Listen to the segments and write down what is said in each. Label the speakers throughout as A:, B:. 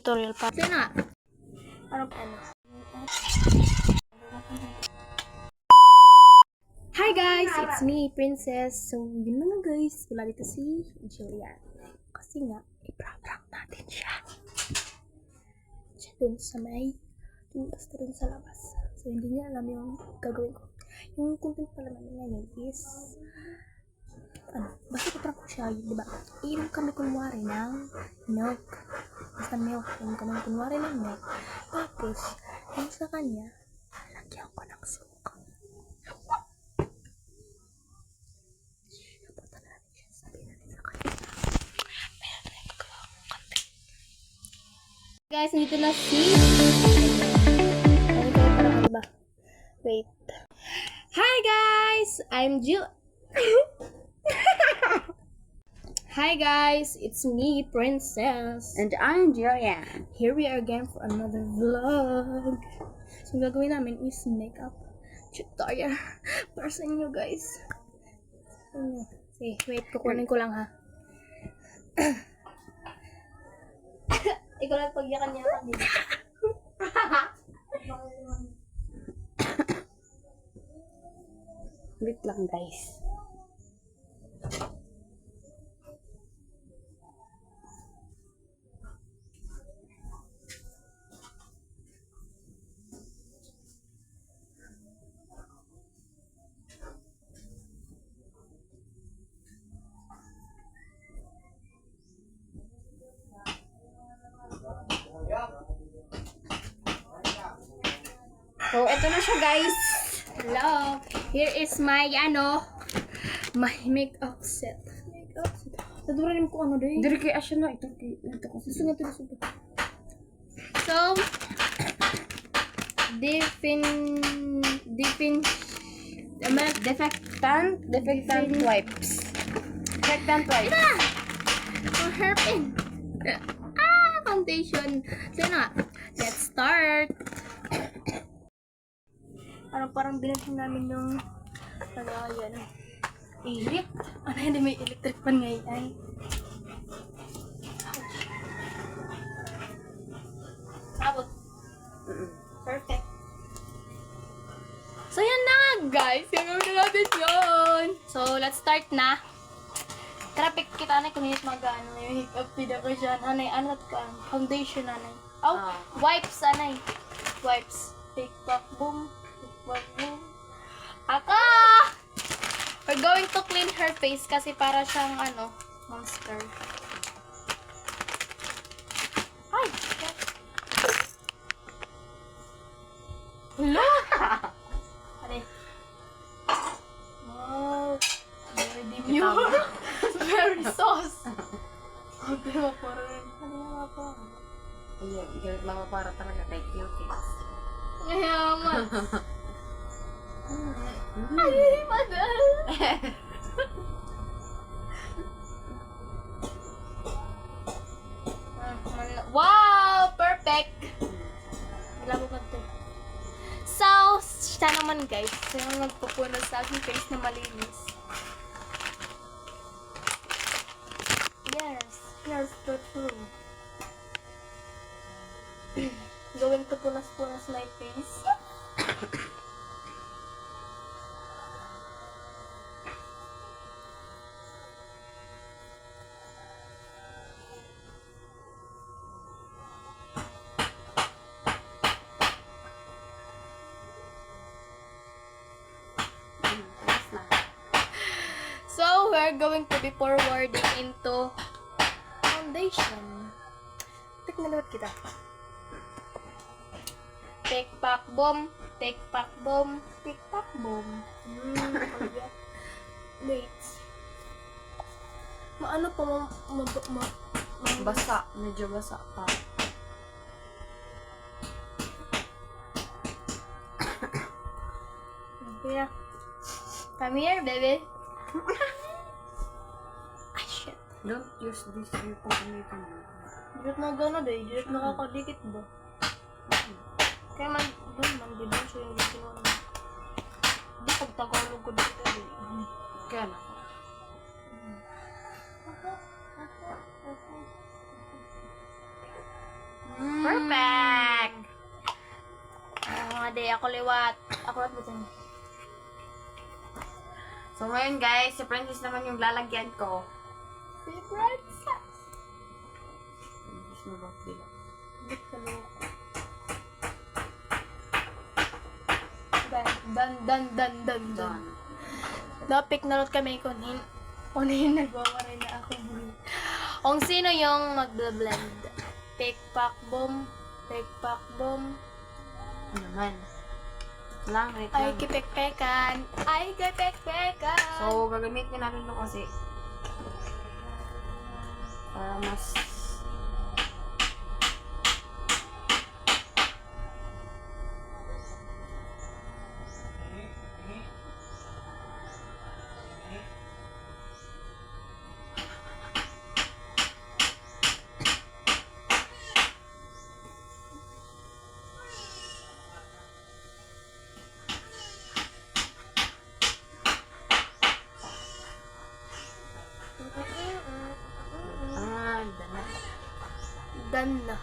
A: tutorial pa. Sino nga? Ano? Hi guys! It's me, Princess. So, yun na nga guys. Wala dito si Julian. Kasi nga, ipra-prank natin siya. Siya dun sa may basta dun sa labas. So, hindi niya alam yung gagawin ko. Yung content pala namin ngayon is basta ipra-prank ko siya, diba? Iinom kami kunwari ng milk. Basta milk. Iinom kami kunwari ng milk. Tapos, yung sa kanya, lagyan ko ng suka. Guys, nandito na si... Wait. Hi guys! I'm Jill. Hi guys! It's me, Princess.
B: And I'm Julian.
A: Here we are again for another vlog. So, yung gagawin namin is makeup tutorial para sa inyo guys. Sige, wait. Kukunin ko lang ha. Ikaw lang pagyakan-yakan din.
B: Wait lang guys. So, eto na siya guys.
A: Hello! Here is my, my makeup set. Makeup set. Naduranin ko din.
B: Dari kay Asya na. Ito kasi.
A: Sunod. So,
B: Defectant wipes. Defectant wipes.
A: for hairpin. Foundation. So, let's start. Parang binashin namin yung electric. Hindi may electric pan ngayon. Abot. Perfect. So, yan na guys. Gagawin na natin yun. So, let's start na. Tara, kita na kung hindi mag-ano yung hiccup video ko siya. Nanay, foundation nanay. Wipes nanay. Wipes. Take back, boom. Aka! We're going to clean her face kasi para siyang monster. Ay! Hello! Ano? Wow! Very demure! Very sauce! Hindi mo parang
B: Ayan, ganit lang para talaga kay cuties.
A: Ngayaman! Ay, madal! Wow! Perfect! Ilabo ba ito? So, siya naman guys. Siya naman magpupunas sa aking face na malinis. Yes. Here's the true. Going to punas-punas my face. So, we're going to be forwarding into foundation. Tignan kita. Take back boom. Take back boom. Take back boom. Wait. Maano pa
B: Basa. Medyo basa pa.
A: Yeah. Come here, baby. Ay, shit.
B: Don't use this yung pagkamitin mo.
A: Direct na gano'n direct nakakadikit ba? Kaya di ba siya yung ginawa mo? Hindi, pag Tagalog ko dito
B: Kaya na. Perfect!
A: Ade, ako liwat. Ako liwat ba dyan?
B: So ngayon guys, si Princess naman yung lalagyan ko.
A: Si Princess!
B: Princess na ba? Bila.
A: Dan.
B: Done.
A: Napik na lot kami kunin. Kunin, nagwawaray na ako. Kung sino yung magble-blend. Pick, pack, boom. Pick, pack, boom.
B: Ano naman? Lang, wait
A: Ay,
B: lang.
A: kipek-pekan. Ay, kipek-pekan.
B: So, gagamitin natin ito kasi para mas
A: Dan na.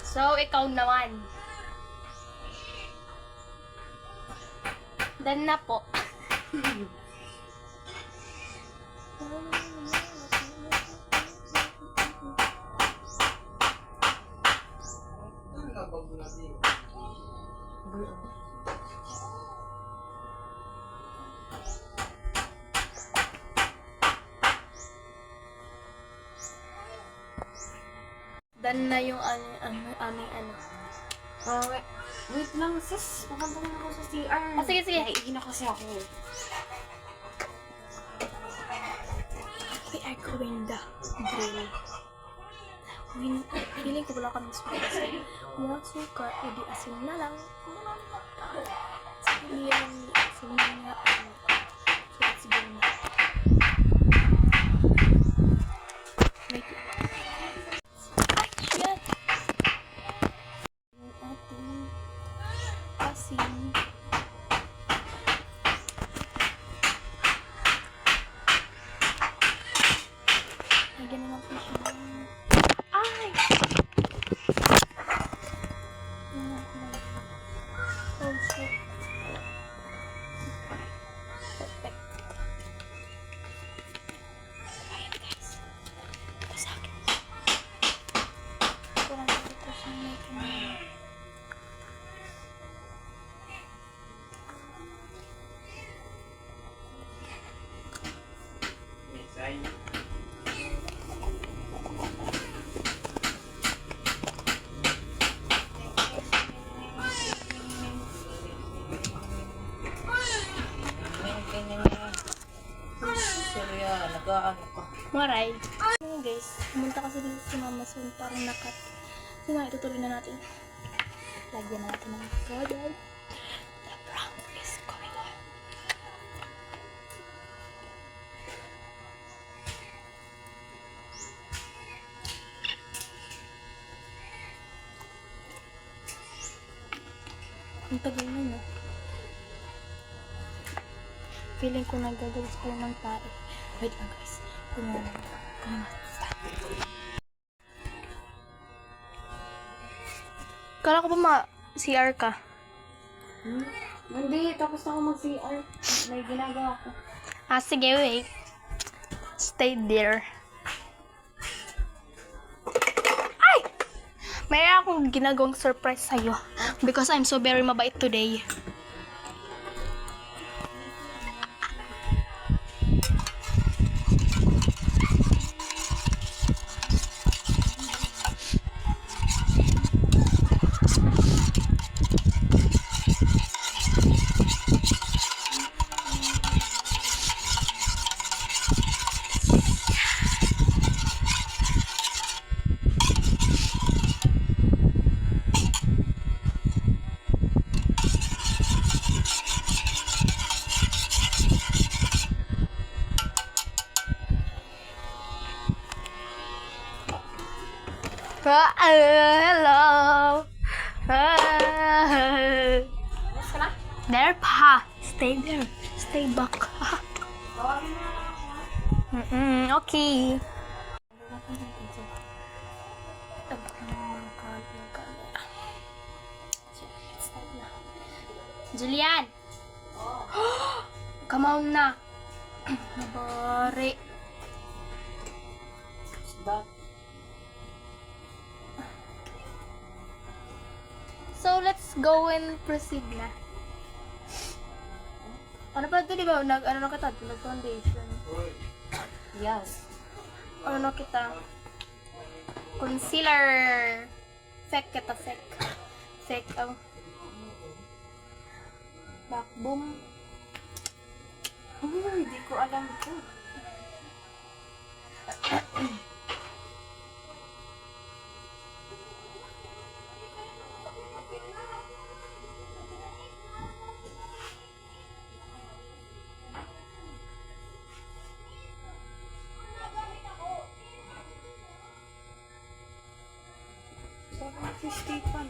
A: So, ikaw naman. Dan na po. Dan na yung ano.
B: wait lang sis, pupunta na ako sa CR.
A: Sige.
B: Naiigin na kasi ako.
A: We are going the drill. Feeling ko wala kami suka. Walang suka, edi asin na lang. Sige yan, asin na nga. So, let's go na. Wait. Ay, shit! Yung ating asin. Lagyan na lang po siya. Ay! Oh, shit. Perfect. Ayan, guys. Ito sa akin. Ito lang ito sa may kamay.
B: Serya, nag-ano ka.
A: Maray. Ngayon guys, pumunta kasi dito si Mama Sun, parang nakat. So nga, itutuloy na natin. Lagyan na natin ng soda. The prank is going on. Ang tagal na no. Feeling ko nagagawas pa lang ng tae. Wait lang guys. Kumain. Kala ko ba CR ka?
B: Hindi, tapos na ako mag-CR. May ginagawa ko.
A: Sige, wait. Stay there. Ay! May akong ginagawang surprise sa'yo. Because I'm so very mabait today. Hello. There pa. Stay there. Stay back. Okay. Julian! Come on na! Nabari.
B: But,
A: So, let's go and proceed na. Ano pa ito, di ba? Ano na kita? Nag-foundation.
B: yes.
A: Ano na kita? Concealer. Fake kita, fake. Fake, backbone.
B: Hindi ko alam ito. Parang si Stefan.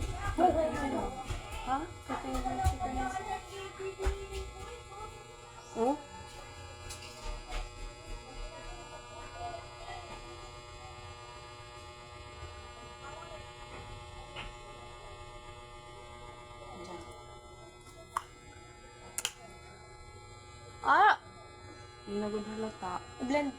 B: Ha? Oh?
A: Ah!
B: Hindi na good halata.
A: Blend.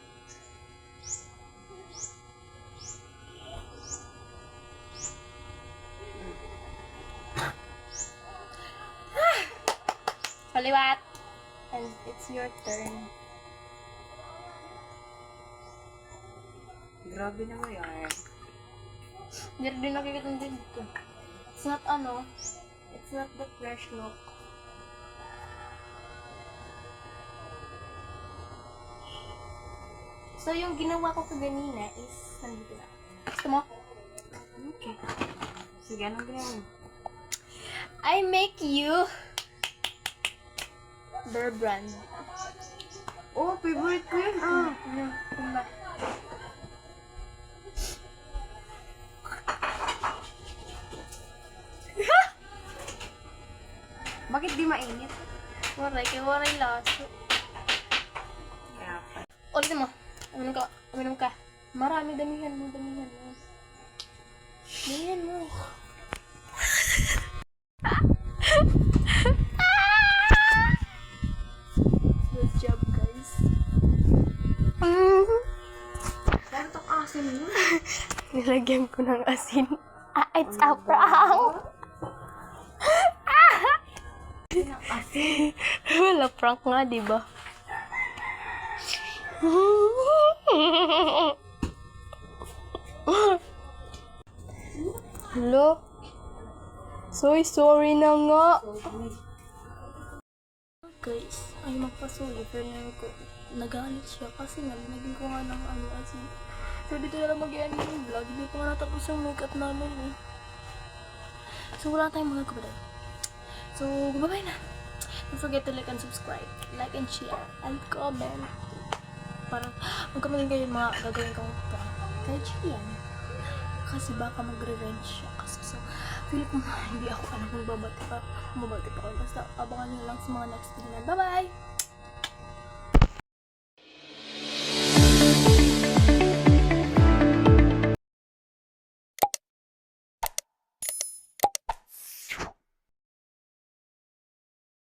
A: Kaliwat. And it's your turn.
B: Grabe naman yan.
A: Hindi rin nakikita din dito. It's not it's not the fresh look. So, yung ginawa ko kaganina is, nandito na. Gusto mo?
B: Okay. Sige, anong ginawa mo?
A: I make you Bear Brand.
B: Oh, favorite ko yun.
A: Ano ba?
B: Bakit di mainit?
A: Waray laso.
B: Kaya pa.
A: Ulitin mo. Uminom ka. Marami, damihan mo. Damihan mo. Good job, guys.
B: Bakit ang asin mo?
A: Nilagyan ko ng asin. It's a prank! Wala prank nga, di ba? Hello? Sorry na nga. Guys, ay magpasuli. Pero nagalit siya kasi naging ko nga ng asin. So, dito na lang mag-i-end yung vlog. Hindi pa nga natapos yung makeup namin eh. So, wala tayong mga kapatid. So, bye-bye na. Don't forget to like and subscribe. Like and share. And comment. Parang, mag-comment din kayo yung mga gagawin kong prank kay Gian. Kasi baka mag-revenge siya. Kasi so, feel ko hindi ako alam kung babati pa. Basta abangan nyo lang sa mga next video. Bye-bye!